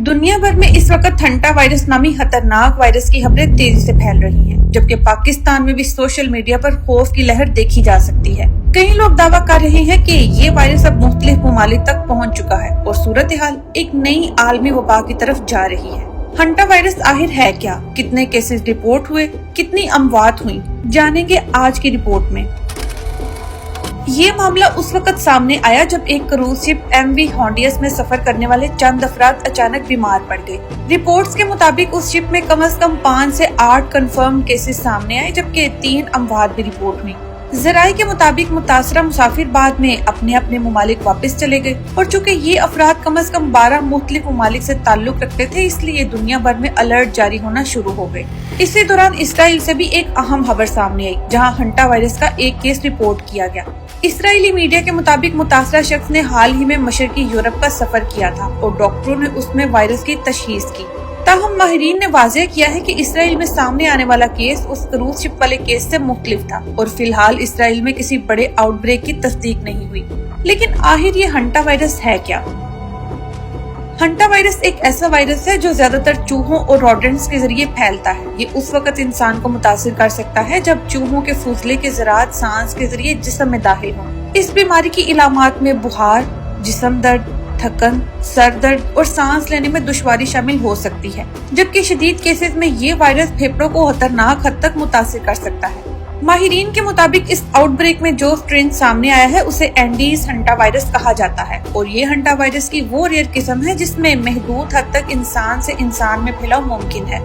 दुनिया भर में इस वक्त हंटा वायरस नामी खतरनाक वायरस की खबरें तेजी से फैल रही हैं, जबकि पाकिस्तान में भी सोशल मीडिया पर खौफ की लहर देखी जा सकती है। कई लोग दावा कर रहे हैं कि ये वायरस अब मुख्तलिफ ममालिक तक पहुंच चुका है और सूरत हाल एक नई आलमी वबा की तरफ जा रही है। हंटा वायरस आखिर है क्या, कितने केसेस रिपोर्ट हुए, कितनी अमवात हुई, जानेंगे आज की रिपोर्ट में। ये मामला उस वक्त सामने आया जब एक क्रूज शिप MV हॉन्डियस में सफर करने वाले चंद अफराद अचानक बीमार पड़ गए। रिपोर्ट्स के मुताबिक उस शिप में कम से कम 5 से 8 कंफर्म केसेस सामने आए, जबकि 3 अमवात भी रिपोर्ट हुई। जराये के मुताबिक मुतासरा मुसाफिर बाद में अपने अपने ममालिक वापस चले गए और चूँकि ये अफराद कम से कम 12 मुख्तलिफ ममालिक से ताल्लुक रखते थे, इसलिए दुनिया भर में अलर्ट जारी होना शुरू हो गए। इसी दौरान इसराइल से भी एक अहम खबर सामने आई, जहां हंटा वायरस का एक केस रिपोर्ट किया गया। इसराइली मीडिया के मुताबिक मुतासरा शख्स ने हाल ही में मशरकी यूरोप का सफर किया था और डॉक्टरों ने उसमें वायरस की तशखीस की। ताहम माहिरीन ने वाज़ेह किया है कि इसराइल में सामने आने वाला केस उस क्रूज शिप वाले केस से मुख्तलिफ था और फिलहाल इसराइल में किसी बड़े आउटब्रेक की तस्दीक नहीं हुई। लेकिन आखिर ये हंटा वायरस है क्या? हंटा वायरस एक ऐसा वायरस है जो ज्यादातर चूहों और रोडेंट्स के जरिए फैलता है। ये उस वक्त इंसान को मुतासिर कर सकता है जब चूहों के फुजले के ज़रात सांस के जरिए जिस्म में दाखिल हों। इस बीमारी की इलामात में बुखार, जिस्म दर्द, थकन, सर दर्द और सांस लेने में दुश्वारी शामिल हो सकती है, जबकि शदीद केसेस में ये वायरस फेफड़ों को खतरनाक हद तक मुतासिर कर सकता है। माहिरीन के मुताबिक इस आउटब्रेक में जो स्ट्रेन सामने आया है उसे एंडीज हंटा वायरस कहा जाता है और ये हंटा वायरस की वो रेयर किस्म है जिसमें महदूद हद तक इंसान से इंसान में फैलाव मुमकिन है।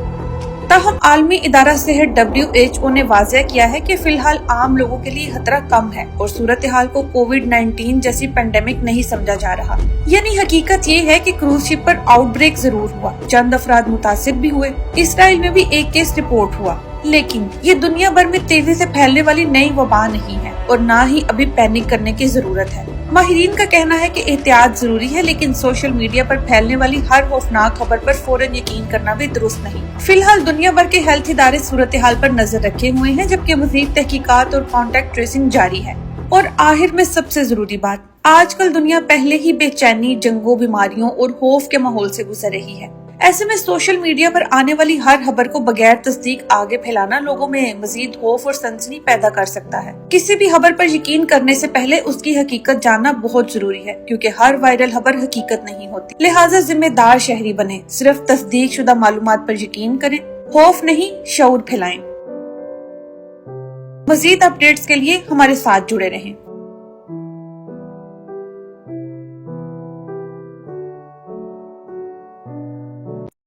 ताहम आलमी इदारा सेहत WHO ने वाज़ेह किया है कि फिलहाल आम लोगों के लिए खतरा कम है और सूरत हाल को कोविड-19 जैसी पेंडेमिक नहीं समझा जा रहा। यानी हकीकत ये है कि क्रूज शिप पर आउटब्रेक जरूर हुआ, चंद अफराद मुतासिर भी हुए, इसराइल में भी एक केस रिपोर्ट हुआ, लेकिन ये दुनिया भर में तेजी से फैलने वाली नई वबा नहीं है और न ही अभी पैनिक करने की जरूरत है। माहिरीन का कहना है कि एहतियात जरूरी है, लेकिन सोशल मीडिया पर फैलने वाली हर खौफनाक खबर पर फौरन यकीन करना भी दुरुस्त नहीं। फिलहाल दुनिया भर के हेल्थ इदारे सूरत हाल पर नजर रखे हुए हैं, जबकि मजीद तहकीकात और कॉन्टेक्ट ट्रेसिंग जारी है। और आखिर में सबसे जरूरी बात, आजकल दुनिया पहले ही बेचैनी, जंगों, बीमारियों और खौफ के माहौल से गुजर रही है। ऐसे में सोशल मीडिया पर आने वाली हर खबर को बगैर तस्दीक आगे फैलाना लोगों में मजीद खौफ और सनसनी पैदा कर सकता है। किसी भी खबर पर यकीन करने से पहले उसकी हकीकत जानना बहुत जरूरी है, क्योंकि हर वायरल खबर हकीकत नहीं होती। लिहाजा जिम्मेदार शहरी बने, सिर्फ तस्दीक शुदा मालूमात पर यकीन करें, खौफ नहीं शऊर फैलाएं। मजीद अपडेट्स के लिए हमारे साथ जुड़े रहें।